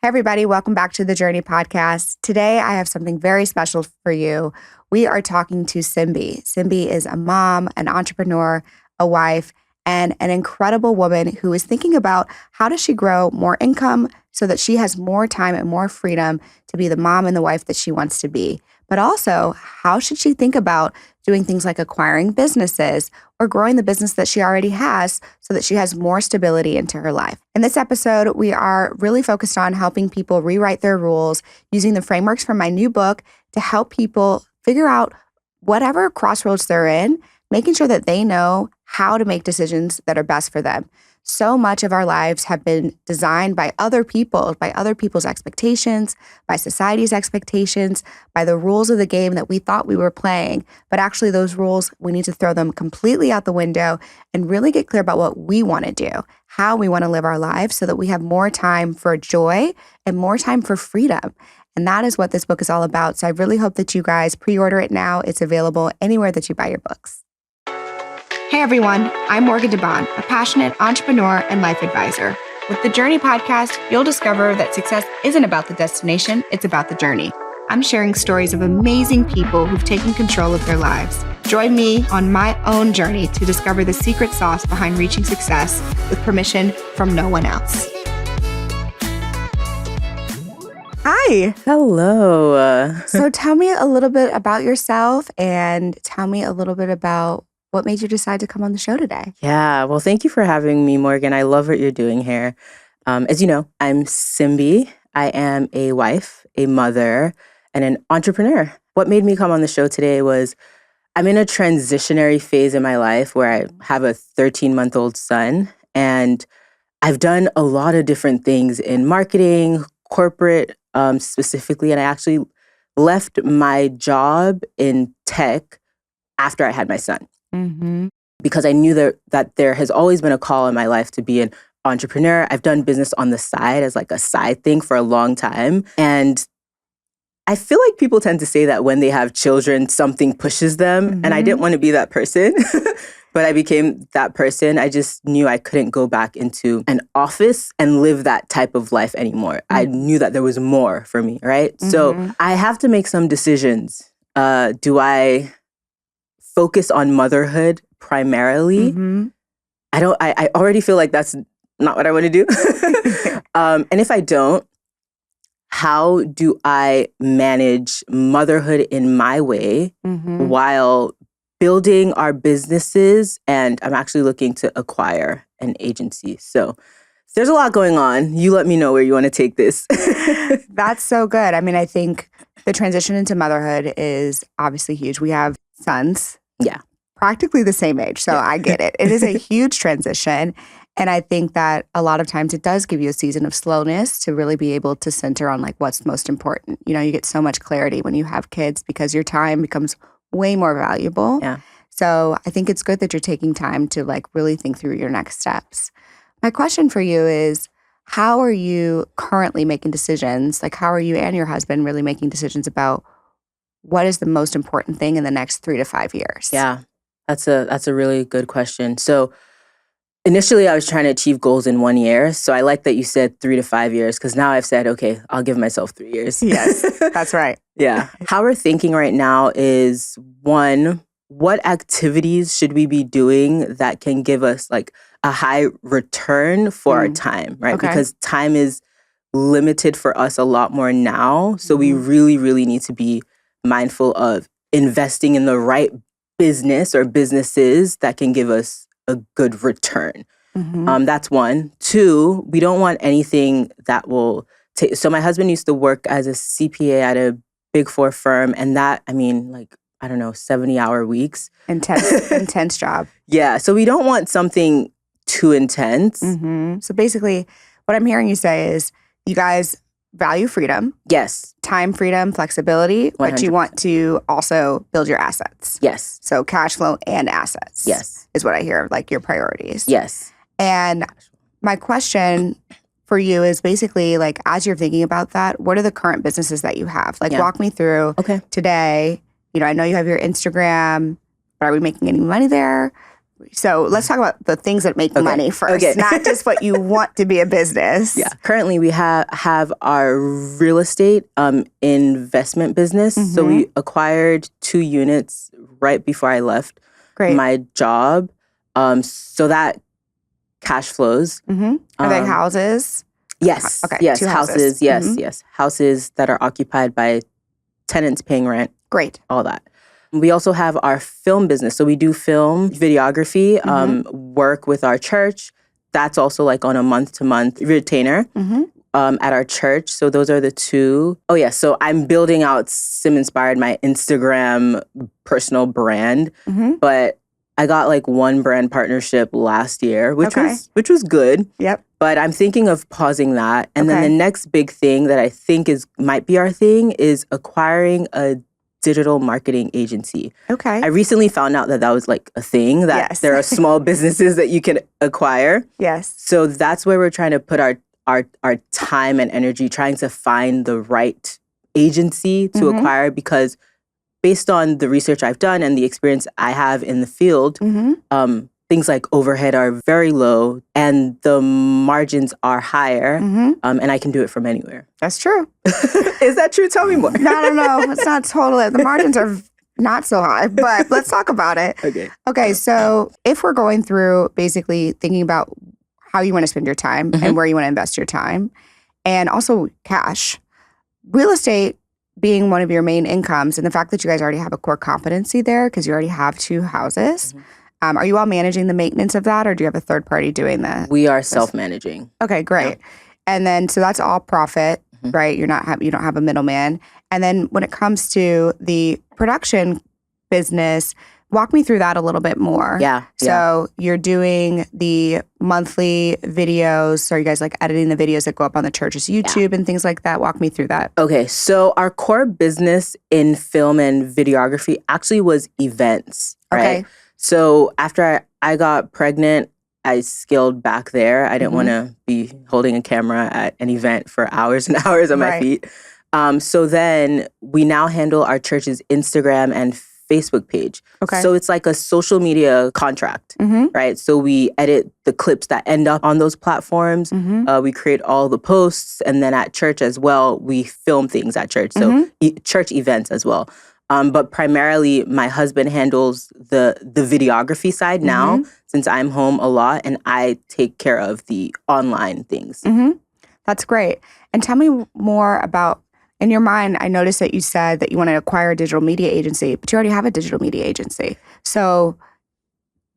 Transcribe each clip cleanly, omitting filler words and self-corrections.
Hey, everybody. Welcome back to the Journey Podcast. Today, I have something very special for you. We are talking to Simbi. Simbi is a mom, an entrepreneur, a wife, and an incredible woman who is thinking about how does she grow more income so that she has more time and more freedom to be the mom and the wife that she wants to be. But also, how should she think about doing things like acquiring businesses or growing the business that she already has so that she has more stability into her life? In this episode, we are really focused on helping people rewrite their rules using the frameworks from my new book to help people figure out whatever crossroads they're in, making sure that they know how to make decisions that are best for them. So much of our lives have been designed by other people, by other people's expectations, by society's expectations, by the rules of the game that we thought we were playing. But actually those rules, we need to throw them completely out the window and really get clear about what we want to do, how we want to live our lives so that we have more time for joy and more time for freedom. And that is what this book is all about. So I really hope that you guys pre-order it now. It's available anywhere that you buy your books. Hey everyone, I'm DeBaun, a passionate entrepreneur and life advisor. With the Journey Podcast, you'll discover that success isn't about the destination, it's about the journey. I'm sharing stories of amazing people who've taken control of their lives. Join me on my own journey to discover the secret sauce behind reaching success with permission from no one else. Hi. Hello. So tell me a little bit about yourself and tell me a little bit about what made you decide to come on the show today? Yeah, well, thank you for having me, Morgan. I love what you're doing here. As you know, I'm Simbi. I am a wife, a mother, and an entrepreneur. What made me come on the show today was I'm in a transitionary phase in my life where I have a 13-month-old son, and I've done a lot of different things in marketing, corporate specifically, and I actually left my job in tech after I had my son. Mm-hmm. Because I knew that there has always been a call in my life to be an entrepreneur. I've done business on the side as like a side thing for a long time. And I feel like people tend to say that when they have children, something pushes them. Mm-hmm. And I didn't want to be that person, but I became that person. I just knew I couldn't go back into an office and live that type of life anymore. Mm-hmm. I knew that there was more for me, right? Mm-hmm. So I have to make some decisions. Do I focus on motherhood primarily? Mm-hmm. I already feel like that's not what I want to do. And if I don't, how do I manage motherhood in my way while building our businesses? And I'm actually looking to acquire an agency. So there's a lot going on. You let me know where you want to take this. That's so good. I mean, I think the transition into motherhood is obviously huge. We have sons. Yeah. Practically the same age. So I get it. It is a huge transition. And I think that a lot of times it does give you a season of slowness to really be able to center on like what's most important. You know, you get so much clarity when you have kids because your time becomes way more valuable. Yeah. So I think it's good that you're taking time to like really think through your next steps. My question for you is, how are you currently making decisions? Like how are you and your husband really making decisions about what is the most important thing in the next 3 to 5 years? Yeah, that's a really good question. So initially I was trying to achieve goals in 1 year. So I like that you said 3 to 5 years because now I've said, okay, I'll give myself 3 years. Yes, that's right. Yeah. How we're thinking right now is, one, what activities should we be doing that can give us like a high return for our time, right? Okay. Because time is limited for us a lot more now. So we really, really need to be mindful of investing in the right business or businesses that can give us a good return. Mm-hmm. That's one. Two, we don't want anything that will take. So my husband used to work as a CPA at a Big Four firm, and that, I mean, like, I don't know, 70-hour weeks. Intense job. Yeah. So we don't want something too intense. Mm-hmm. So basically, what I'm hearing you say is you guys value freedom. Yes. Time freedom, flexibility, 100%. But you want to also build your assets. Yes. So cash flow and assets. Yes. Is what I hear, like your priorities. Yes. And my question for you is basically like, as you're thinking about that, what are the current businesses that you have? Like walk me through today. You know, I know you have your Instagram, but are we making any money there? So let's talk about the things that make money first, not just what you want to be a business. Yeah. Currently, we have our real estate investment business. So we acquired 2 units right before I left my job. So that cash flows. Are they houses? Yes. Okay. Yes. 2 houses. Yes. Yes. Houses that are occupied by tenants paying rent. Great. All that. We also have our film business. So we do film, videography, work with our church. That's also like on a month-to-month retainer at our church. So those are the 2. Oh, yeah. So I'm building out Sim Inspired, my Instagram personal brand. But I got like 1 brand partnership last year, which was good. Yep. But I'm thinking of pausing that. And then the next big thing that I think might be our thing is acquiring a digital marketing agency. Okay. I recently found out that was like a thing, that there are small businesses that you can acquire. Yes. So that's where we're trying to put our time and energy, trying to find the right agency to acquire, because based on the research I've done and the experience I have in the field, things like overhead are very low and the margins are higher, and I can do it from anywhere. That's true. Is that true? Tell me more. No. It's not totally. The margins are not so high, but let's talk about it. Okay. So if we're going through basically thinking about how you want to spend your time and where you want to invest your time, and also cash, real estate being one of your main incomes, and the fact that you guys already have a core competency there because you already have 2 houses. Are you all managing the maintenance of that, or do you have a third party doing that? We are self-managing. Okay, great. Yeah. And then, so that's all profit, right? You don't have a middleman. And then when it comes to the production business, walk me through that a little bit more. Yeah. So you're doing the monthly videos. So are you guys like editing the videos that go up on the church's YouTube and things like that? Walk me through that. Okay. So our core business in film and videography actually was events, right? Okay. So after I got pregnant, I scaled back there. I didn't want to be holding a camera at an event for hours and hours on my feet. So then we now handle our church's Instagram and Facebook page. Okay. So it's like a social media contract, right? So we edit the clips that end up on those platforms. We create all the posts. And then at church as well, we film things at church. So church events as well. But primarily, my husband handles the videography side now, since I'm home a lot, and I take care of the online things. That's great. And tell me more about, in your mind, I noticed that you said that you want to acquire a digital media agency, but you already have a digital media agency. So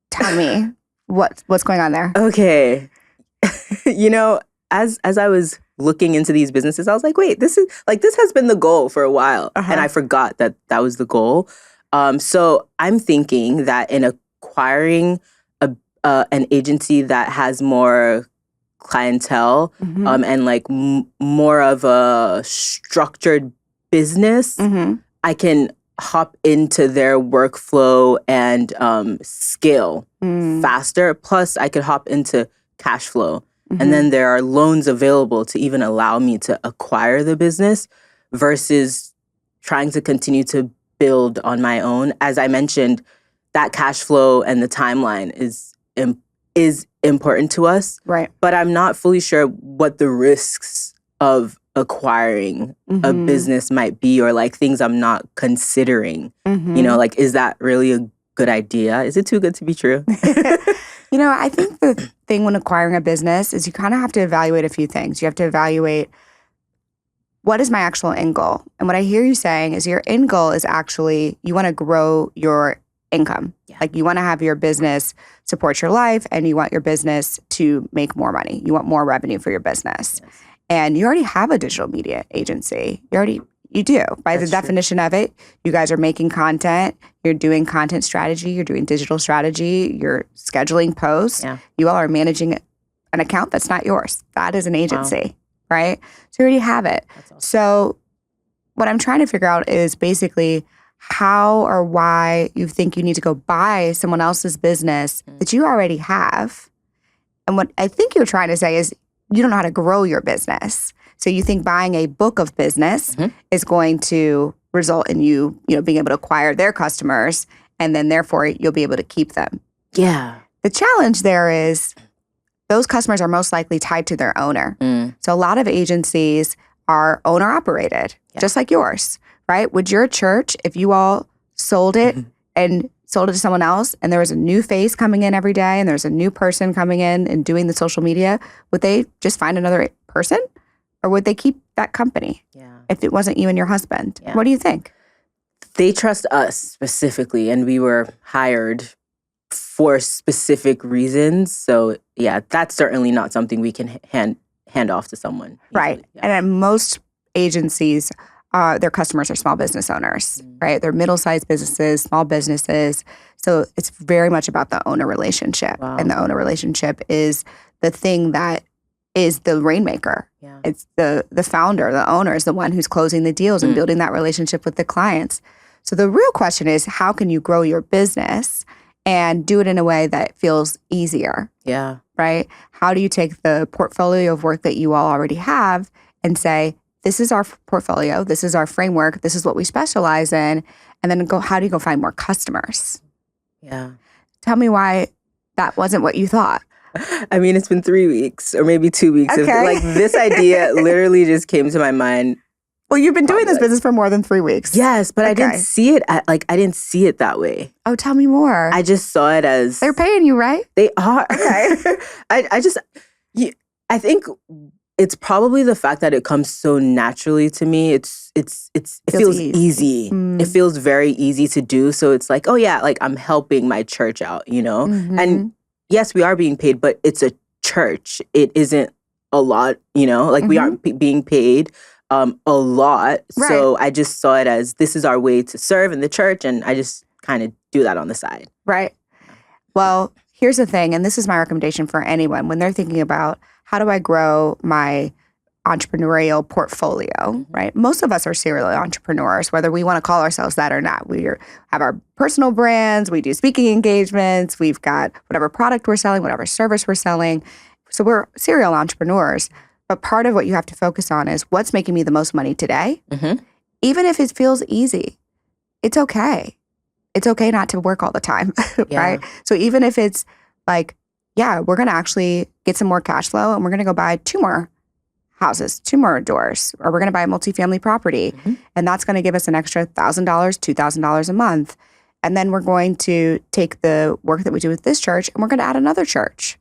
tell me what's going on there. Okay. As I was looking into these businesses, I was like, wait, this has been the goal for a while. And I forgot that was the goal. So I'm thinking that in acquiring an agency that has more clientele and like more of a structured business, I can hop into their workflow and scale faster. Plus, I could hop into cash flow. And then there are loans available to even allow me to acquire the business versus trying to continue to build on my own. As I mentioned, that cash flow and the timeline is important to us. Right. But I'm not fully sure what the risks of acquiring a business might be, or like things I'm not considering. Like, is that really a good idea? Is it too good to be true? I think the thing when acquiring a business is you kind of have to evaluate a few things. You have to evaluate, what is my actual end goal? And what I hear you saying is your end goal is actually you want to grow your income. Yeah. Like you want to have your business support your life and you want your business to make more money. You want more revenue for your business. Yes. And you already have a digital media agency. You do. By the definition of it, you guys are making content, you're doing content strategy, you're doing digital strategy, you're scheduling posts. Yeah. You all are managing an account that's not yours. That is an agency, right? So you already have it. Awesome. So what I'm trying to figure out is basically how or why you think you need to go buy someone else's business that you already have. And what I think you're trying to say is you don't know how to grow your business. So you think buying a book of business is going to result in you being able to acquire their customers, and then therefore you'll be able to keep them. Yeah. The challenge there is those customers are most likely tied to their owner. So a lot of agencies are owner operated, just like yours, right? Would your church, if you all sold it and sold it to someone else and there was a new face coming in every day and there's a new person coming in and doing the social media, would they just find another person or would they keep that company if it wasn't you and your husband? What do you think? They trust us specifically and we were hired for specific reasons. So yeah, that's certainly not something we can hand off to someone. Right. Yeah. And at most agencies, their customers are small business owners, right? They're middle-sized businesses, small businesses. So it's very much about the owner relationship. Wow. And the owner relationship is the thing that is the rainmaker. Yeah. It's the founder, the owner is the one who's closing the deals and building that relationship with the clients. So the real question is, how can you grow your business and do it in a way that feels easier? Yeah. Right? How do you take the portfolio of work that you all already have and say, this is our portfolio, this is our framework, this is what we specialize in, and then how do you go find more customers? Yeah. Tell me why that wasn't what you thought. I mean, it's been 3 weeks or maybe 2 weeks. Okay. Like this idea literally just came to my mind. Well, you've been doing this business for more than 3 weeks. Yes, but I didn't see it I didn't see it that way. Oh, tell me more. I just saw it as they're paying you, right? They are. Okay. I think it's probably the fact that it comes so naturally to me. It feels easy. It feels very easy to do. So it's like, oh yeah, like I'm helping my church out, you know? And yes, we are being paid, but it's a church. It isn't a lot, you know? Like we aren't being paid a lot. Right. So I just saw it as this is our way to serve in the church, and I just kind of do that on the side. Right. Well, here's the thing, and this is my recommendation for anyone when they're thinking about how do I grow my entrepreneurial portfolio, right? Most of us are serial entrepreneurs, whether we want to call ourselves that or not. We have our personal brands, we do speaking engagements, we've got whatever product we're selling, whatever service we're selling. So we're serial entrepreneurs. But part of what you have to focus on is what's making me the most money today. Even if it feels easy, it's okay. It's okay not to work all the time, right? So even if it's like, yeah, we're going to actually get some more cash flow and we're going to go buy 2 more houses, 2 more doors, or we're going to buy a multifamily property. And that's going to give us an extra $1,000, $2,000 a month. And then we're going to take the work that we do with this church and we're going to add another church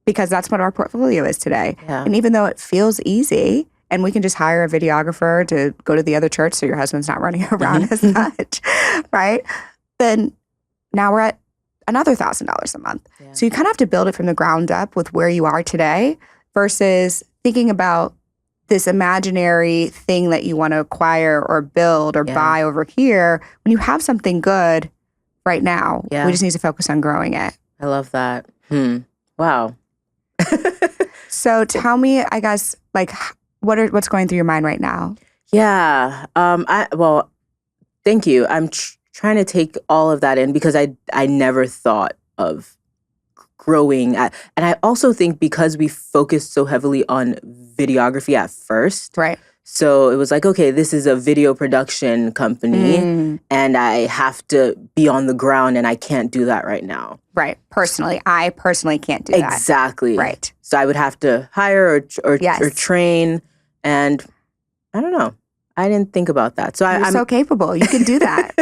because that's what our portfolio is today. And even though it feels easy and we can just hire a videographer to go to the other church so your husband's not running around as much, right? Then now we're at another $1,000 a month. So you kind of have to build it from the ground up with where you are today versus thinking about this imaginary thing that you want to acquire or build or buy over here when you have something good right now. We just need to focus on growing it. I love that. Wow. So tell me, I guess, like, what's going through your mind right now? Yeah. Well, thank you. I'm trying to take all of that in because I never thought of growing. And I also think because we focused so heavily on videography at first. Right. So it was like, okay, this is a video production company and I have to be on the ground and I can't do that right now. Right. I personally can't do that. Exactly. Right. So I would have to hire or train, and I don't know. I didn't think about that. So I'm so capable. You can do that.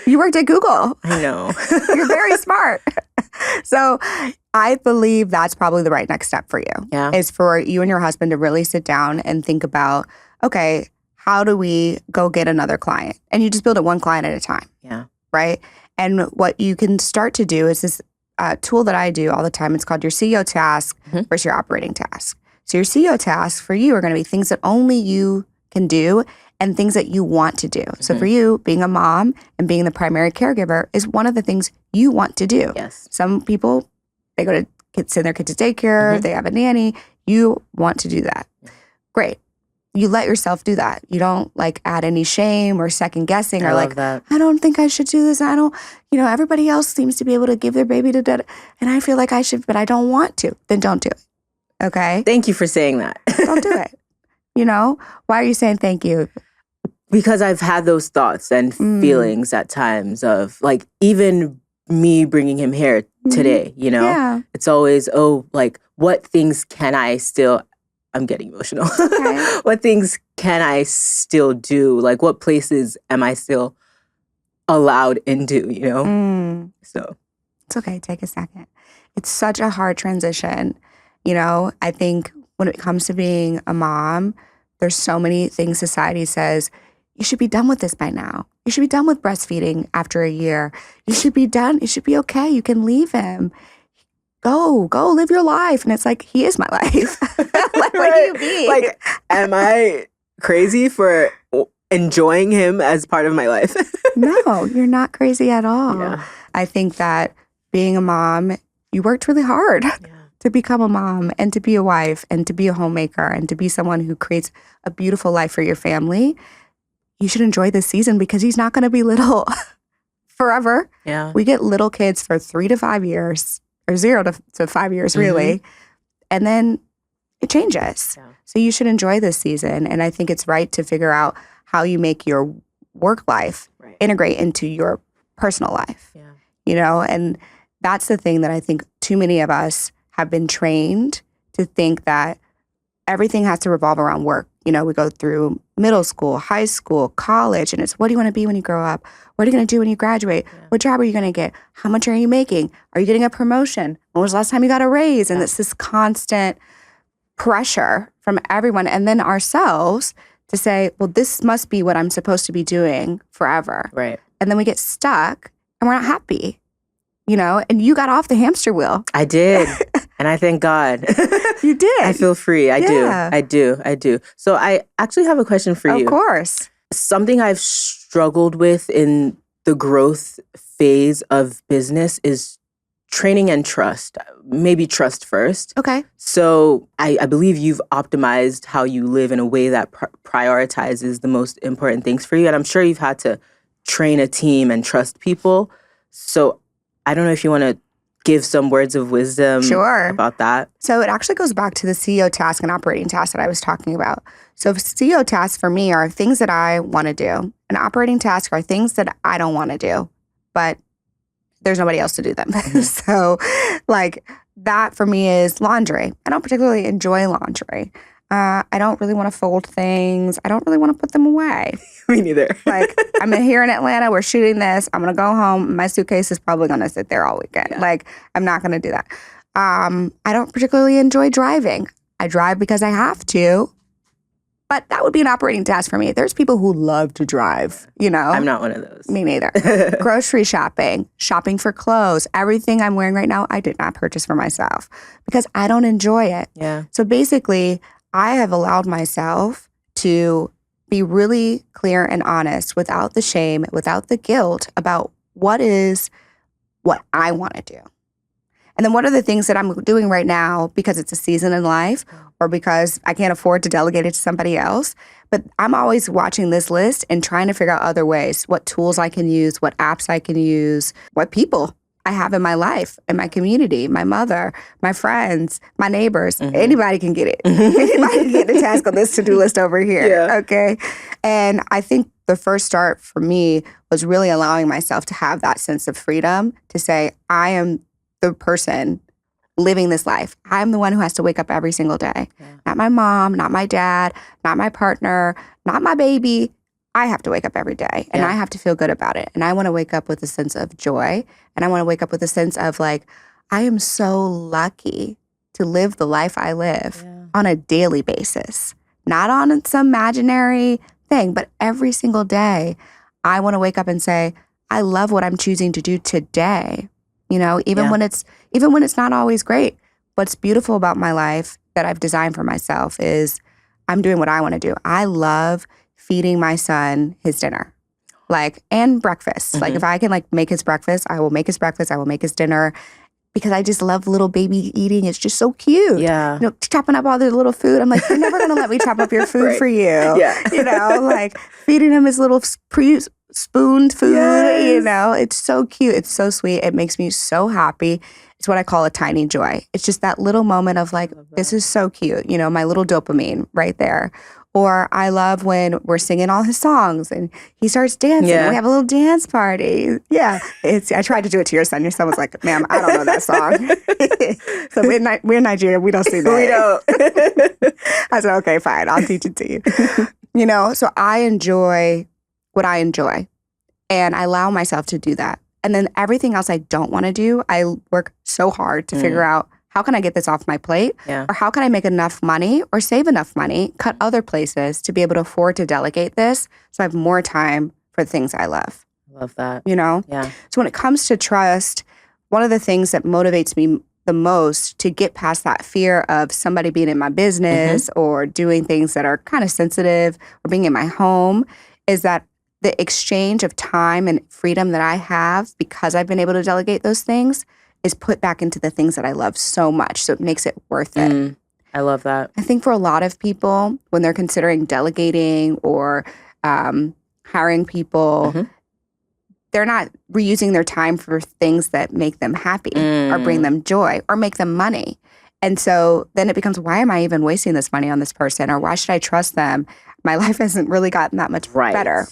You worked at Google. I know. You're very smart. So I believe that's probably the right next step for you. Yeah. Is for you and your husband to really sit down and think about, okay, how do we go get another client? And you just build it one client at a time. Yeah. Right? And what you can start to do is this tool that I do all the time. It's called your CEO task versus your operating task. So your CEO tasks for you are going to be things that only you can do and things that you want to do. So for you, being a mom and being the primary caregiver is one of the things you want to do. Yes. Some people, they go to send their kids to daycare, they have a nanny. You want to do that. Great. You let yourself do that. You don't like add any shame or second guessing or like, that. I don't think I should do this. I don't, everybody else seems to be able to give their baby to dad and I feel like I should, but I don't want to. Then don't do it. Okay? Thank you for saying that. Don't do it. Why are you saying thank you? Because I've had those thoughts and feelings at times of like, even me bringing him here today, you know? Yeah. It's always, like, what things can I still, I'm getting emotional. Okay. What things can I still do? Like, what places am I still allowed into, you know? So it's okay. Take a second. It's such a hard transition. You know, I think when it comes to being a mom, there's so many things society says, you should be done with this by now. You should be done with breastfeeding after a year. You should be done. You should be okay. You can leave him. Go live your life. And it's like, he is my life. Like, what do you mean? Like, am I crazy for enjoying him as part of my life? No, you're not crazy at all. Yeah. I think that being a mom, you worked really hard to become a mom and to be a wife and to be a homemaker and to be someone who creates a beautiful life for your family. You should enjoy this season because he's not going to be little forever. Yeah. We get little kids for 3 to 5 years or 0 to 5 years, really. And then it changes. Yeah. So you should enjoy this season. And I think it's right to figure out how you make your work life integrate into your personal life. Yeah. You know, and that's the thing that I think too many of us have been trained to think that everything has to revolve around work. You know, we go through middle school, high school, college, and it's what do you want to be when you grow up? What are you going to do when you graduate? Yeah. What job are you going to get? How much are you making? Are you getting a promotion? When was the last time you got a raise? And it's this constant pressure from everyone and then ourselves to say, well, this must be what I'm supposed to be doing forever. Right. And then we get stuck and we're not happy, you know? And you got off the hamster wheel. I did. And I thank God. You did. I feel free. I do. So I actually have a question for you. Of course. Something I've struggled with in the growth phase of business is training and trust. Maybe trust first. Okay. So I believe you've optimized how you live in a way that prioritizes the most important things for you. And I'm sure you've had to train a team and trust people. So I don't know if you want to give some words of wisdom about that. So it actually goes back to the CEO task and operating task that I was talking about. So CEO tasks for me are things that I want to do. And operating tasks are things that I don't want to do, but there's nobody else to do them. So like that for me is laundry. I don't particularly enjoy laundry. I don't really want to fold things. I don't really want to put them away. Me neither. Like, I'm here in Atlanta. We're shooting this. I'm going to go home. My suitcase is probably going to sit there all weekend. Yeah. Like, I'm not going to do that. I don't particularly enjoy driving. I drive because I have to. But that would be an operating task for me. There's people who love to drive, you know. I'm not one of those. Me neither. Grocery shopping, shopping for clothes. Everything I'm wearing right now, I did not purchase for myself because I don't enjoy it. Yeah. So basically, I have allowed myself to be really clear and honest without the shame, without the guilt about what I want to do. And then what are the things that I'm doing right now because it's a season in life or because I can't afford to delegate it to somebody else. But I'm always watching this list and trying to figure out other ways, what tools I can use, what apps I can use, what people I have in my life, in my community, my mother, my friends, my neighbors. Anybody can get it. Anybody can get the task on this to-do list over here. Yeah. Okay. And I think the first start for me was really allowing myself to have that sense of freedom to say, I am the person living this life. I'm the one who has to wake up every single day. Yeah. Not my mom, not my dad, not my partner, not my baby. I have to wake up every day and I have to feel good about it. And I want to wake up with a sense of joy. And I want to wake up with a sense of like, I am so lucky to live the life I live on a daily basis. Not on some imaginary thing, but every single day, I want to wake up and say, I love what I'm choosing to do today. You know, even when it's not always great. What's beautiful about my life that I've designed for myself is I'm doing what I want to do. I love feeding my son his dinner, and breakfast. Like if I can make his breakfast, I will make his breakfast. I will make his dinner because I just love little baby eating. It's just so cute. Yeah. You know, chopping up all the little food. I'm like, you're never going to let me chop up your food for you. Yeah. You know, feeding him his little spooned food, you know, it's so cute. It's so sweet. It makes me so happy. It's what I call a tiny joy. It's just that little moment of this is so cute, you know, my little dopamine right there. Or I love when we're singing all his songs and he starts dancing and we have a little dance party. Yeah. I tried to do it to your son. Your son was like, ma'am, I don't know that song. So we're in Nigeria. We don't sing that. We don't. I said, okay, fine. I'll teach it to you. So I enjoy what I enjoy and I allow myself to do that. And then everything else I don't want to do, I work so hard to figure out how can I get this off my plate? Yeah. Or how can I make enough money or save enough money, cut other places to be able to afford to delegate this so I have more time for the things I love. Love that. Yeah. So when it comes to trust, one of the things that motivates me the most to get past that fear of somebody being in my business or doing things that are kind of sensitive or being in my home is that the exchange of time and freedom that I have because I've been able to delegate those things is put back into the things that I love so much. So it makes it worth it. I love that. I think for a lot of people, when they're considering delegating or hiring people, they're not reusing their time for things that make them happy or bring them joy or make them money. And so then it becomes, why am I even wasting this money on this person? Or why should I trust them? My life hasn't really gotten that much better.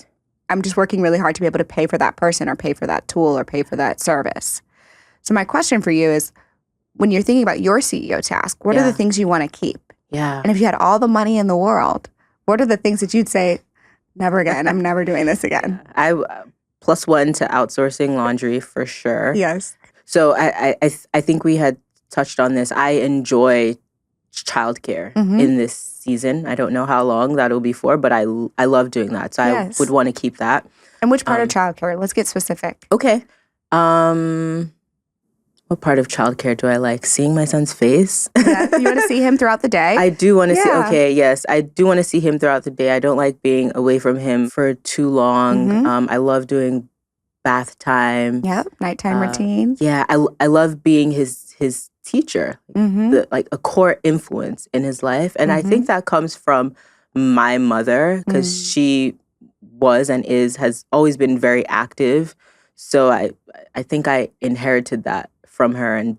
I'm just working really hard to be able to pay for that person or pay for that tool or pay for that service. So my question for you is, when you're thinking about your CEO task, what are the things you want to keep? Yeah. And if you had all the money in the world, what are the things that you'd say, never again, I'm never doing this again? I +1 to outsourcing laundry for sure. Yes. So I think we had touched on this. I enjoy childcare in this season. I don't know how long that'll be for, but I love doing that. So I would want to keep that. And which part of childcare? Let's get specific. Okay. What part of childcare do I like? Seeing my son's face. Yeah, you want to see him throughout the day? I do want to see, yes. I do want to see him throughout the day. I don't like being away from him for too long. I love doing bath time. Yep, nighttime routine. Yeah, I love being his teacher, like a core influence in his life. And I think that comes from my mother because she was and has always been very active. So I think I inherited that from her, and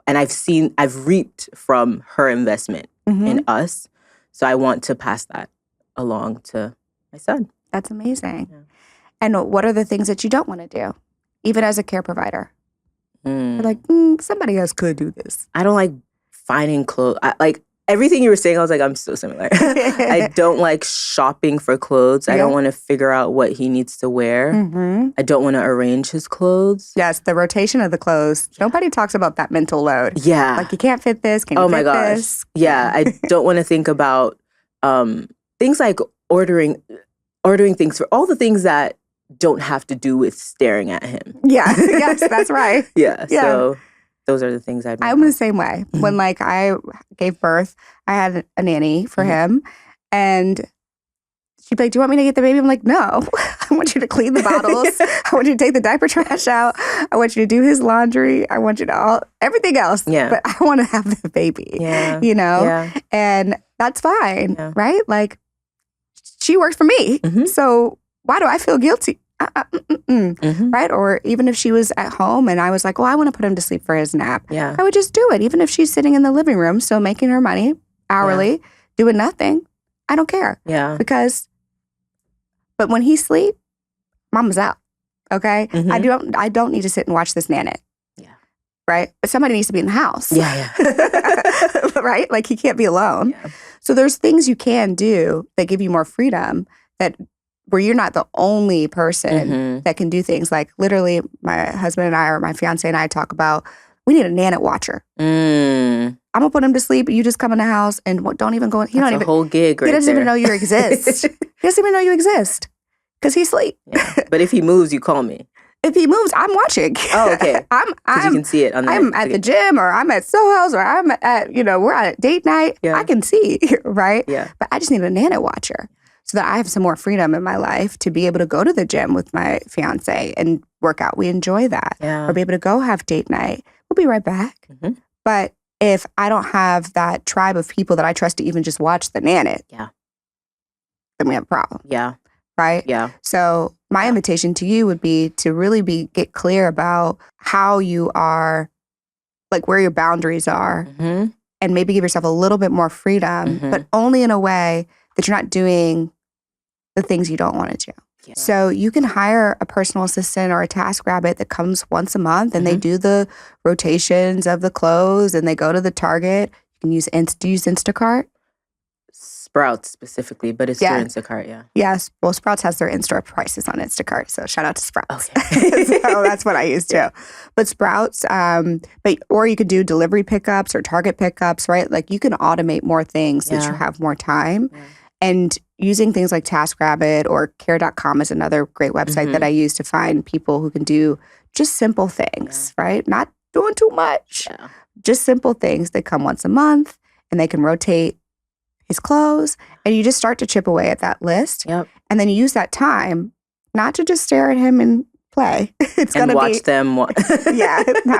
I've reaped from her investment in us. So I want to pass that along to my son. That's amazing. Yeah. And what are the things that you don't want to do, even as a care provider? You're like, somebody else could do this. I don't like finding clothes. Like everything you were saying, I was like, I'm so similar. I don't like shopping for clothes. I don't want to figure out what he needs to wear. I don't want to arrange his clothes. Yes, the rotation of the clothes. Nobody talks about that mental load. Yeah. Like you can't fit this. Can you fit this? Yeah, I don't want to think about things like ordering things for all the things that don't have to do with staring at him. Yeah, yes, that's right. Yeah, so those are the things I'm the same way. When I gave birth, I had a nanny for him, and she'd be like, do you want me to get the baby? I'm like, no. I want you to clean the bottles. I want you to take the diaper trash out. I want you to do his laundry. I want you to everything else. Yeah. But I want to have the baby. Yeah. Yeah. And that's fine, right? Like, she works for me. So why do I feel guilty? Right? Or even if she was at home and I was like, I want to put him to sleep for his nap. Yeah. I would just do it. Even if she's sitting in the living room, still making her money hourly, doing nothing. I don't care. Yeah. But when he sleep, mama's out. Okay? I don't need to sit and watch this nanny. Yeah. Right? But somebody needs to be in the house. Yeah. Right? Like he can't be alone. Yeah. So there's things you can do that give you more freedom where you're not the only person that can do things. Like literally my husband and I or my fiance and I talk about, we need a nanny watcher. I'm going to put him to sleep. You just come in the house and don't even go. That's a whole gig right there. He doesn't even know you exist. He doesn't even know you exist because he sleep. Yeah. But if he moves, you call me. If he moves, I'm watching. Oh, okay. Because you can see it on the I'm at the gym or I'm at Soho's or I'm at, we're at a date night. Yeah. I can see, right? Yeah. But I just need a nanny watcher so that I have some more freedom in my life to be able to go to the gym with my fiance and work out. We enjoy that. Yeah. Or be able to go have date night. We'll be right back. But if I don't have that tribe of people that I trust to even just watch the nanny, then we have a problem. Yeah. Right? Yeah. So my invitation to you would be to really get clear about how you are, like where your boundaries are, and maybe give yourself a little bit more freedom, but only in a way that you're not doing the things you don't want to do. Yeah. So you can hire a personal assistant or a TaskRabbit that comes once a month and they do the rotations of the clothes and they go to the Target. You can use do you use Instacart? Sprouts specifically, but it's through Instacart, yeah. Yes. Well, Sprouts has their in-store prices on Instacart, so shout out to Sprouts. Okay. So that's what I use too. But Sprouts, or you could do delivery pickups or Target pickups, right? Like you can automate more things so that you have more time. Yeah. And using things like TaskRabbit or care.com is another great website that I use to find people who can do just simple things, right? Not doing too much. Yeah. Just simple things that come once a month and they can rotate his clothes, and you just start to chip away at that list. Yep. And then you use that time not to just stare at him and play. It's and gonna watch them.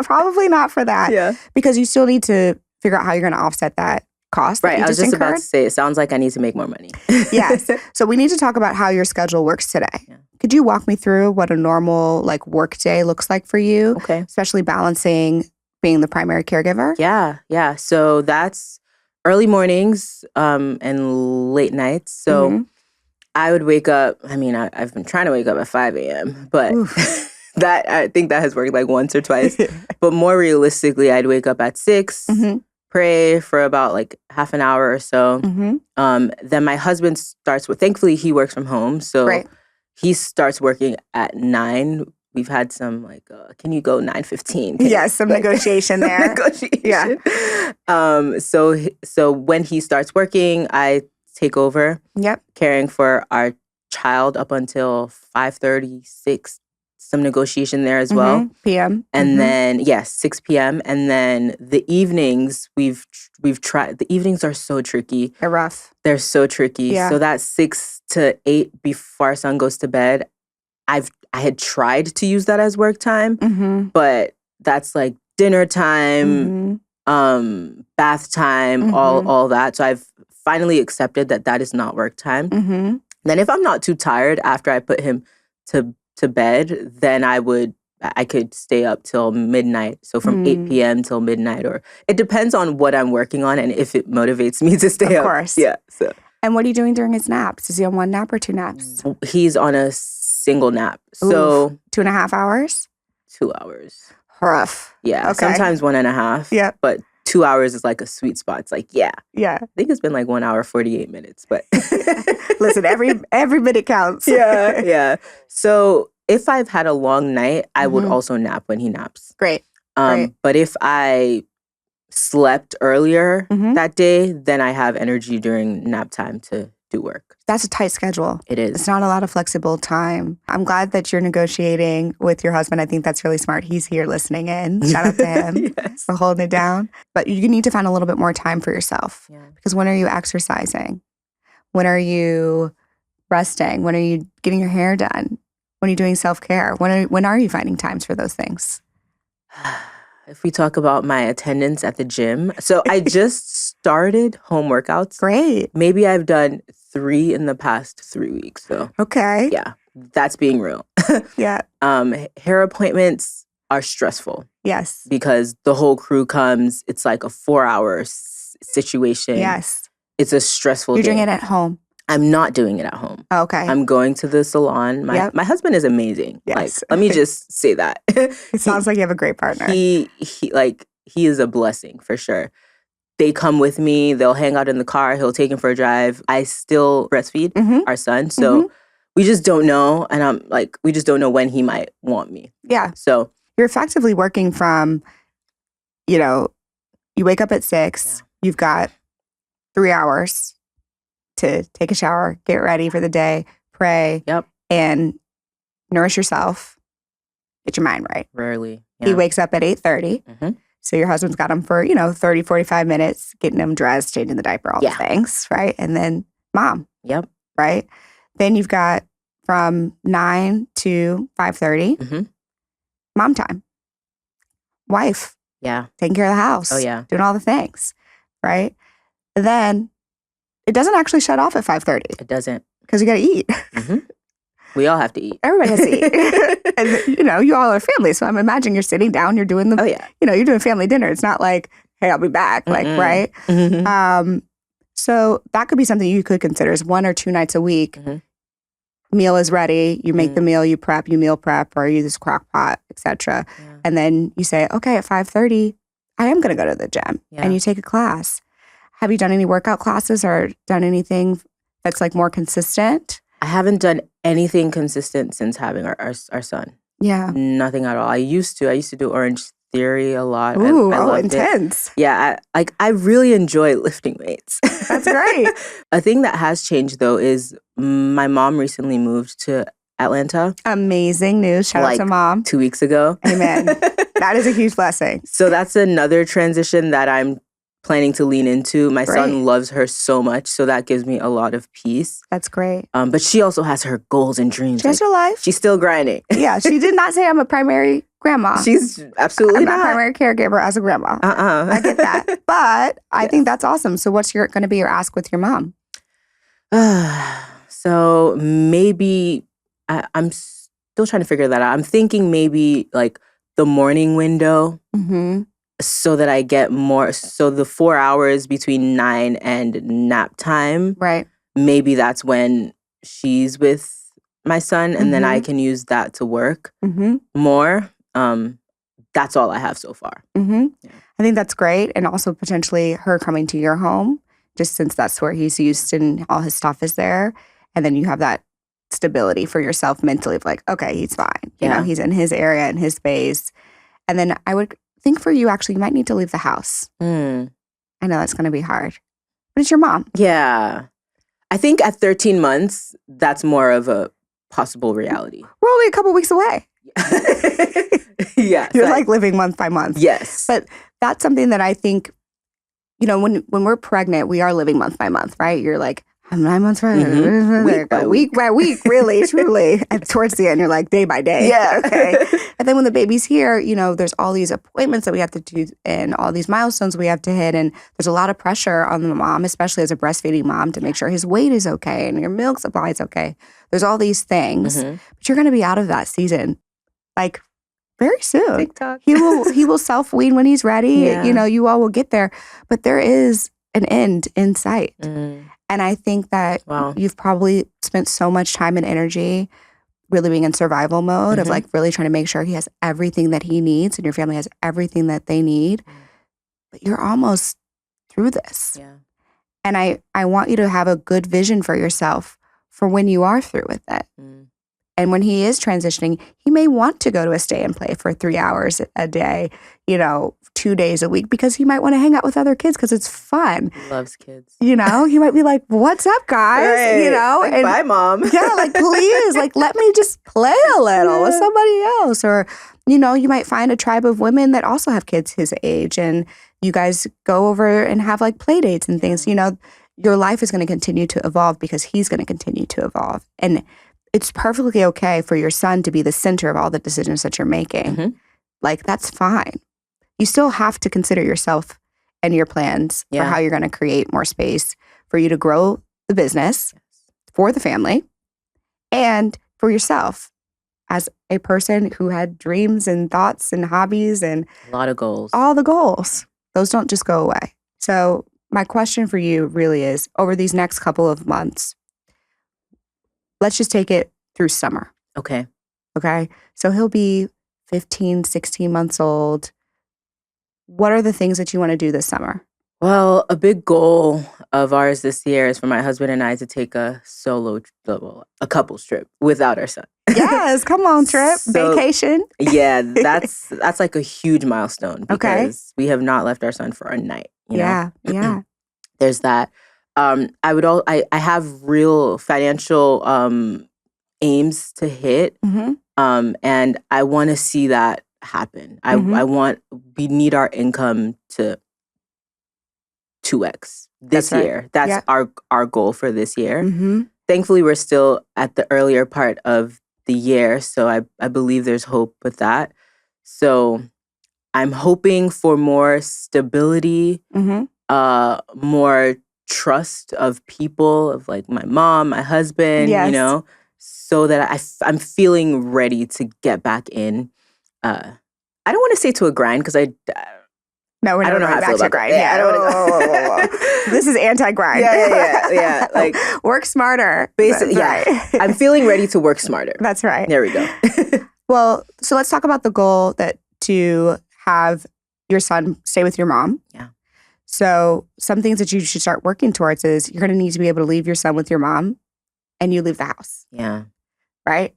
Probably not for that. Yeah. Because you still need to figure out how you're going to offset that cost. Right. I was just about to say, it sounds like I need to make more money. Yes. So we need to talk about how your schedule works today. Yeah. Could you walk me through what a normal work day looks like for you? Okay. Especially balancing being the primary caregiver? Yeah. So that's early mornings and late nights. So I would wake up. I mean, I've been trying to wake up at 5 a.m., but that I think that has worked once or twice. But more realistically, I'd wake up at 6, pray for about half an hour or so. Then my husband starts with, thankfully, he works from home. So he starts working at 9. We've had some can you go 9:15? Yes, some negotiation there. Negotiation. Yeah. So when he starts working, I take over. Yep. Caring for our child up until 5:30, 6. Some negotiation there as well. PM. And then 6 p.m. And then the evenings we've tried. The evenings are so tricky. They're rough. They're so tricky. Yeah. So that's 6 to 8 before our son goes to bed. I had tried to use that as work time, but that's dinner time, bath time, all that. So I've finally accepted that is not work time. Then if I'm not too tired after I put him to bed, then I could stay up till midnight. So from 8 p.m. till midnight, or it depends on what I'm working on and if it motivates me to stay up. Of course. Yeah. So. And what are you doing during his naps? Is he on one nap or 2 naps? He's on a single nap. So 2.5 hours? 2 hours. Rough. Yeah. Okay. Sometimes 1.5. Yeah. But 2 hours is a sweet spot. It's Yeah. I think it's been 1 hour, 48 minutes. But listen, every minute counts. Yeah. So if I've had a long night, I would also nap when he naps. Great. But if I slept earlier that day, then I have energy during nap time to do work. That's a tight schedule. It is. It's not a lot of flexible time. I'm glad that you're negotiating with your husband. I think that's really smart. He's here listening in. Shout out to him for holding it down. But you need to find a little bit more time for yourself. Yeah. Because when are you exercising? When are you resting? When are you getting your hair done? When are you doing self-care? When are you finding times for those things? If we talk about my attendance at the gym. So I just started home workouts. Great. Maybe I've done 3 in the past 3 weeks. So okay. Yeah, that's being real. Yeah. Hair appointments are stressful. Yes. Because the whole crew comes. It's a 4-hour situation. Yes. It's a stressful You're day. doing it at home. I'm not doing it at home. Oh, okay. I'm going to the salon. My husband is amazing. Yes. Let me just say that. It sounds like you have a great partner. He is a blessing for sure. They come with me. They'll hang out in the car. He'll take him for a drive. I still breastfeed our son. So we just don't know. And we just don't know when he might want me. Yeah. So you're effectively working from, you wake up at 6. You've got 3 hours to take a shower, get ready for the day, pray, and nourish yourself. Get your mind right. Rarely. Yeah. He wakes up at 8:30. So your husband's got him for, 30, 45 minutes, getting him dressed, changing the diaper, all the things, right? And then mom. Yep. Right? Then you've got from 9 to 5:30, mom time. Wife. Yeah. Taking care of the house. Oh, yeah. Doing all the things, right? Then it doesn't actually shut off at 5:30. It doesn't. Because you got to eat. We all have to eat. Everybody has to eat. And, you all are family. So I'm imagining you're sitting down, you're doing you're doing family dinner. It's not like, hey, I'll be back, right? So that could be something you could consider is 1 or 2 nights a week. Meal is ready. You make the meal, you prep, you meal prep, or you use crock pot, etc. Yeah. And then you say, okay, at 5:30, I am going to go to the gym. And you take a class. Have you done any workout classes or done anything that's like more consistent? I haven't done anything consistent since having our son. Yeah. Nothing at all. I used to do Orange Theory a lot. Ooh, I loved intense. It. Yeah, I really enjoy lifting weights. That's great. A thing that has changed though is my mom recently moved to Atlanta. Amazing news. Shout out to mom. 2 weeks ago. Amen. That is a huge blessing. So that's another transition that I'm planning to lean into. My son loves her so much, so that gives me a lot of peace. That's great. But she also has her goals and dreams. She has her life. She's still grinding. Yeah, she did not say I'm a primary grandma. She's absolutely not. I'm a primary caregiver as a grandma. I get that. But I think that's awesome. So what's going to be your ask with your mom? So maybe I'm still trying to figure that out. I'm thinking maybe like the morning window. So that I get more, so the 4 hours between 9 and nap time, right? Maybe that's when she's with my son, and then I can use that to work more. That's all I have so far. Yeah. I think that's great, and also potentially her coming to your home, just since that's where he's used and all his stuff is there, and then you have that stability for yourself mentally of like, okay, he's fine. You know, he's in his area, in his space, and then I would think for you, actually, you might need to leave the house. I know that's going to be hard, but it's your mom. Yeah. I think at 13 months, that's more of a possible reality. We're only a couple weeks away. Yeah. You're like living month by month. Yes. But that's something that I think, you know, when we're pregnant, we are living month by month, right? You're like, I'm 9 months pregnant. Week by week, really, truly. And towards the end, you're like day by day. Yeah. Okay. And then when the baby's here, you know, there's all these appointments that we have to do and all these milestones we have to hit. And there's a lot of pressure on the mom, especially as a breastfeeding mom, to make sure his weight is okay and your milk supply is okay. There's all these things. But you're going to be out of that season, like, very soon. TikTok. He will self-wean when he's ready. Yeah. You know, you all will get there. But there is an end in sight. And I think that you've probably spent so much time and energy really being in survival mode of like really trying to make sure he has everything that he needs and your family has everything that they need. But you're almost through this. Yeah. And I want you to have a good vision for yourself for when you are through with it. And when he is transitioning, he may want to go to a stay and play for 3 hours a day, you know, 2 days a week, because he might want to hang out with other kids because it's fun. He loves kids. You know, he might be like, what's up, guys? Right. You know, like, and bye, mom. yeah, like, please, like, let me just play a little with somebody else. Or, you know, you might find a tribe of women that also have kids his age, and you guys go over and have like play dates and things. You know, your life is going to continue to evolve because he's going to continue to evolve. And it's perfectly okay for your son to be the center of all the decisions that you're making. Like, that's fine. You still have to consider yourself and your plans for how you're going to create more space for you to grow the business, for the family, and for yourself as a person who had dreams and thoughts and hobbies and a lot of goals. All the goals. Those don't just go away. So my question for you really is, over these next couple of months, let's just take it through summer. Okay. So he'll be 15, 16 months old. What are the things that you want to do this summer? Well, a big goal of ours this year is for my husband and I to take a couples trip without our son. Yes, come on, trip, vacation. Yeah, that's like a huge milestone because we have not left our son for a night. You know? Yeah. There's that. I have real financial aims to hit, and I want to see that happen. We need our income to 2x this year. That's our goal for this year. Thankfully, we're still at the earlier part of the year, so I believe there's hope with that. So I'm hoping for more stability, more trust of people, of like my mom, my husband, you know, so that I'm feeling ready to get back in. I don't want to say to a grind because No, we're I not don't know how I going feel back to about grind. that. Yeah, I don't whoa. This is anti-grind. Yeah. Like, work smarter. basically, That's yeah. right. I'm feeling ready to work smarter. That's right. There we go. Well, so let's talk about the goal that to have your son stay with your mom. Yeah. So some things that you should start working towards is you're going to need to be able to leave your son with your mom and you leave the house, Yeah. right?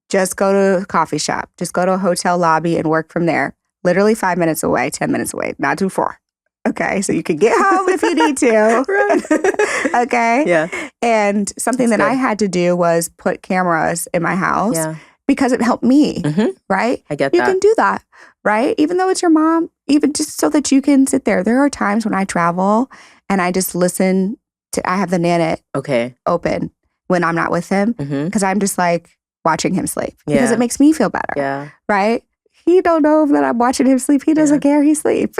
Just go to a coffee shop. Just go to a hotel lobby and work from there. Literally 5 minutes away, 10 minutes away, not too far. Okay, so you can get home if you need to. Right. Okay? Yeah. And something That's that I good. had to do was put cameras in my house Yeah. because it helped me, right? I get You that. can do that, right? Even though it's your mom, even just so that you can sit there. There are times when I travel and I just listen to, I have the Nanit Okay. open when I'm not with him Mm-hmm. because I'm just like watching him sleep because Yeah. it makes me feel better, Yeah. right? He don't know that I'm watching him sleep. He doesn't care. He sleep,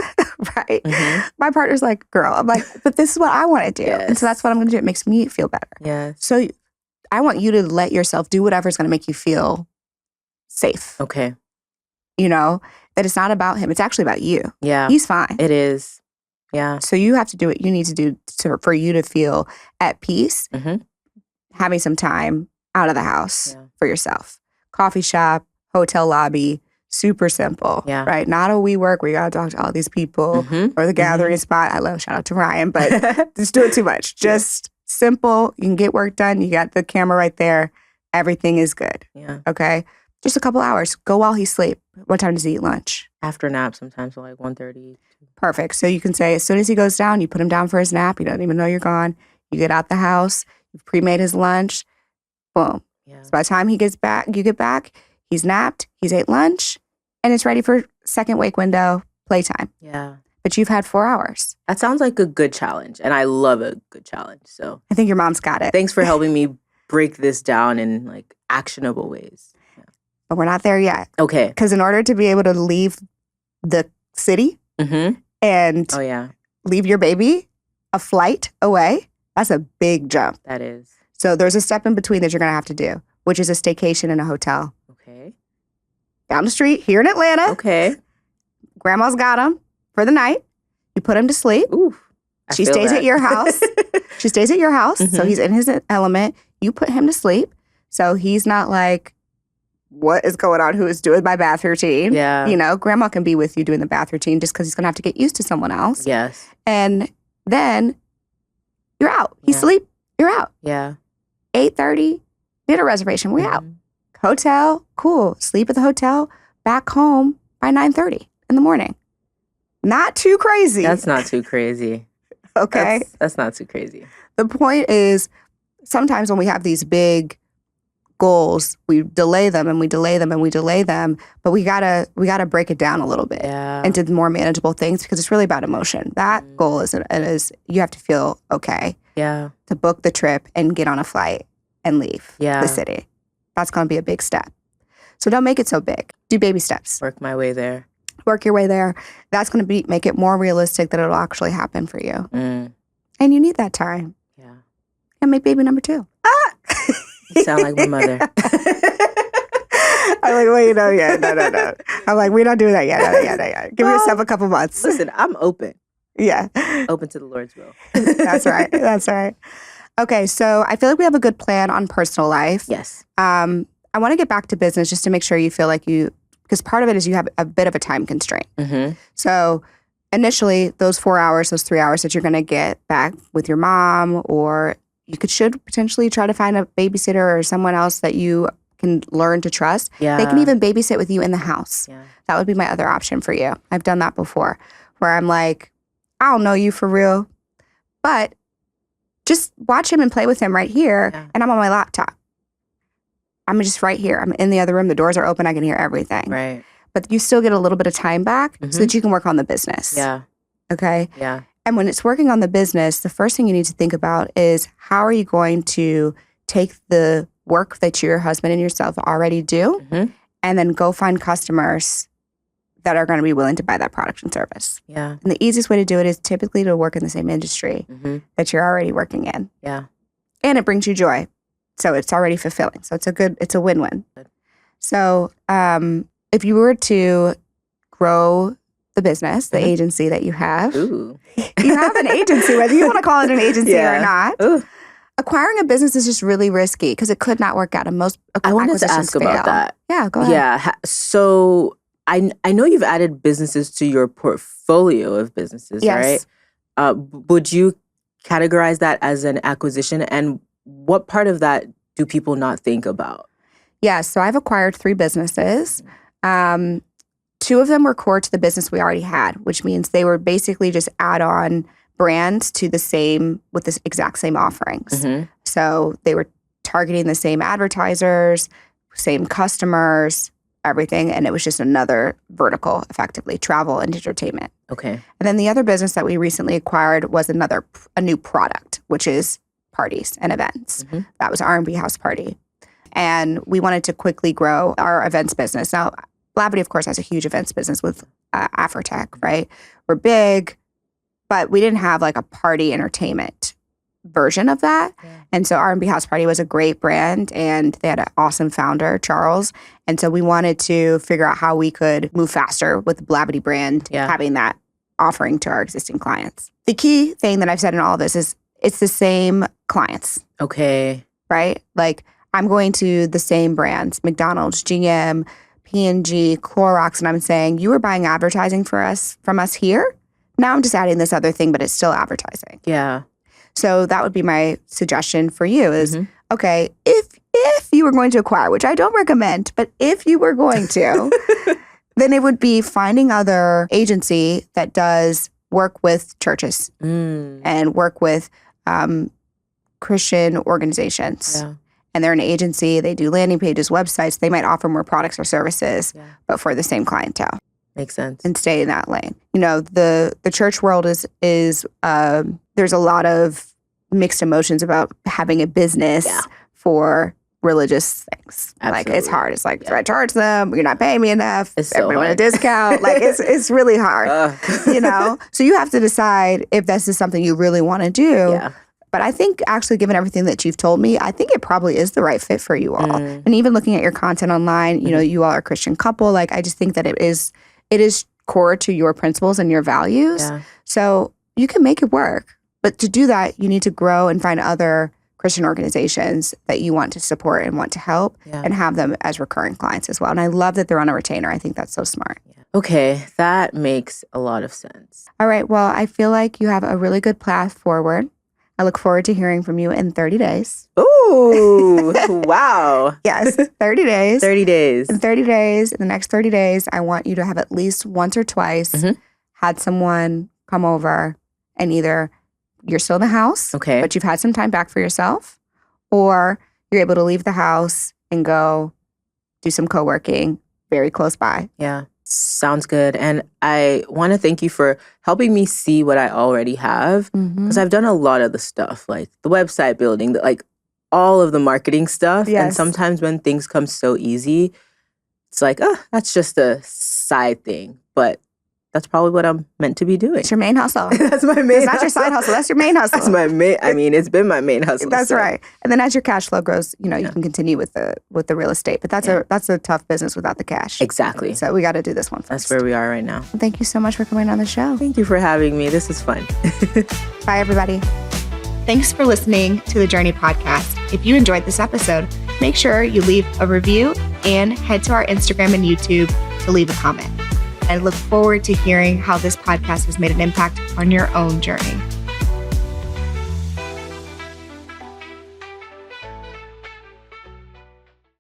right? Mm-hmm. My partner's like, girl, I'm like, but this is what I want to do. And so that's what I'm going to do. It makes me feel better. Yeah. So I want you to let yourself do whatever's going to make you feel safe. Okay. You know, that it's not about him. It's actually about you. Yeah. He's fine. It is. Yeah. So you have to do what you need to do for you to feel at peace, Mm-hmm. having some time out of the house Yeah. for yourself. Coffee shop, hotel lobby, super simple, Yeah. right? Not a WeWork where you got to talk to all these people Mm-hmm. or the gathering spot. I love, shout out to Ryan, but just do it too much. Just simple. You can get work done. You got the camera right there. Everything is good. Yeah. Okay. Just a couple hours. Go while he's asleep. What time does he eat lunch? After nap sometimes, so like 1:30. Perfect. So you can say as soon as he goes down, you put him down for his nap. He doesn't even know you're gone. You get out the house. You've pre-made his lunch. Boom. Yeah. So by the time he gets back, you get back, he's napped, he's ate lunch, and it's ready for second wake window, playtime. Yeah. But you've had 4 hours. That sounds like a good challenge, and I love a good challenge. So I think your mom's got it. thanks for helping me break this down in like actionable ways. Yeah. But we're not there yet. Okay. Because in order to be able to leave the city Mm-hmm. and Oh yeah, leave your baby a flight away, that's a big jump. that is. So there's a step in between that you're going to have to do, which is a staycation in a hotel. Okay. Down the street here in Atlanta. Okay. Grandma's got him for the night. You put him to sleep. Ooh. I She feel stays that. at your house. She stays at your house. So Mhm. he's in his element. You put him to sleep. So he's not like, what is going on? Who is doing my bath routine? Yeah. You know, grandma can be with you doing the bath routine just because he's going to have to get used to someone else. Yes. And then you're out. He Yeah. sleep. You're out. Yeah. 8:30, dinner reservation. We out. Mhm. Hotel, cool. Sleep at the hotel. Back home by 9:30 in the morning. Not too crazy. That's not too crazy. okay. That's not too crazy. The point is, sometimes when we have these big goals, we delay them and we delay them and we delay them, but we gotta break it down a little bit Yeah. into more manageable things because it's really about emotion. That Mhm. goal is you have to feel okay Yeah. to book the trip and get on a flight and leave Yeah. the city. That's gonna be a big step. So don't make it so big. Do baby steps. Work my way there. Work your way there. That's gonna make it more realistic that it'll actually happen for you. Mm. And you need that time. Yeah. And make baby number 2. You sound like my mother. I'm like, wait, no, yeah, no. I'm like, we're not doing that yet. Not yet. Give yourself a couple months. Listen, I'm open. Yeah. Open to the Lord's will. That's right. That's right. Okay, so I feel like we have a good plan on personal life. Yes. I want to get back to business just to make sure you feel like because part of it is you have a bit of a time constraint. Mm-hmm. So initially, those 4 hours, those 3 hours that you're going to get back with your mom, or should potentially try to find a babysitter or someone else that you can learn to trust. Yeah. They can even babysit with you in the house. Yeah. That would be my other option for you. I've done that before where I'm like, I don't know you for real, but just watch him and play with him right here. Yeah. And I'm on my laptop. I'm just right here. I'm in the other room. The doors are open. I can hear everything. Right. But you still get a little bit of time back so Mhm. that you can work on the business. Yeah. Okay. Yeah. And when it's working on the business, the first thing you need to think about is how are you going to take the work that your husband and yourself already do Mhm. and then go find customers that are going to be willing to buy that product and service. Yeah. And the easiest way to do it is typically to work in the same industry Mm-hmm. that you're already working in. Yeah. And it brings you joy. So it's already fulfilling. So it's a win-win. Good. So if you were to grow the business, the agency that you have. Ooh. You have an agency, whether you want to call it an agency or not. Ooh. Acquiring a business is just really risky because it could not work out. And most I wanted to ask fail. about that. Yeah, go ahead. Yeah. So I know you've added businesses to your portfolio of businesses, Yes. right? Would you categorize that as an acquisition? And what part of that do people not think about? Yes. So I've acquired 3 businesses. 2 of them were core to the business we already had, which means they were basically just add-on brands to the same, with the exact same offerings. So they were targeting the same advertisers, same customers, everything. And it was just another vertical, effectively, travel and entertainment. Okay. And then the other business that we recently acquired was a new product, which is parties and events. That was R&B House Party. And we wanted to quickly grow our events business. Now, Blavity, of course, has a huge events business with Afrotech, right? We're big, but we didn't have like a party entertainment version of that. Yeah. And so R&B House Party was a great brand, and they had an awesome founder, Charles. And so we wanted to figure out how we could move faster with the Blavity brand, having that offering to our existing clients. The key thing that I've said in all of this is it's the same clients. Okay. Right? Like I'm going to the same brands, McDonald's, GM, P&G, Clorox, and I'm saying, you were buying advertising from us here. Now I'm just adding this other thing, but it's still advertising. Yeah. So that would be my suggestion for you is, okay, if you were going to acquire, which I don't recommend, but if you were going to, then it would be finding other agency that does work with churches and work with Christian organizations. Yeah. And they're an agency, they do landing pages, websites, they might offer more products or services, but for the same clientele. Makes sense. And stay in that lane. You know, the church world is there's a lot of mixed emotions about having a business for religious things. Absolutely. Like it's hard. It's like, do I charge them? You're not paying me enough. It's so everybody want a hard. discount. Like it's really hard. You know? So you have to decide if this is something you really want to do. Yeah. But I think actually, given everything that you've told me, I think it probably is the right fit for you all. And even looking at your content online, you know, you all are a Christian couple. Like I just think that it is core to your principles and your values. Yeah. So you can make it work. But to do that, you need to grow and find other Christian organizations that you want to support and want to help and have them as recurring clients as well. And I love that they're on a retainer. I think that's so smart. Yeah. Okay, that makes a lot of sense. All right. Well, I feel like you have a really good path forward. I look forward to hearing from you in 30 days. Ooh, wow. Yes, 30 days. 30 days. In 30 days, in the next 30 days, I want you to have at least once or twice had someone come over and either you're still in the house, but you've had some time back for yourself, or you're able to leave the house and go do some co-working very close by. Yeah. Sounds good. And I want to thank you for helping me see what I already have, because I've done a lot of the stuff, like the website building, like all of the marketing stuff. Yes. And sometimes when things come so easy, it's like, oh, that's just a side thing. But that's probably what I'm meant to be doing. It's your main hustle. That's my main hustle. It's not your side hustle. That's your main hustle. That's my main, I mean, it's been my main hustle. That's right. And then as your cash flow grows, you know, you can continue with the real estate. But that's a tough business without the cash. Exactly. So we got to do this one first. That's where we are right now. Well, thank you so much for coming on the show. Thank you for having me. This is fun. Bye, everybody. Thanks for listening to the Journey podcast. If you enjoyed this episode, make sure you leave a review and head to our Instagram and YouTube to leave a comment. I look forward to hearing how this podcast has made an impact on your own journey.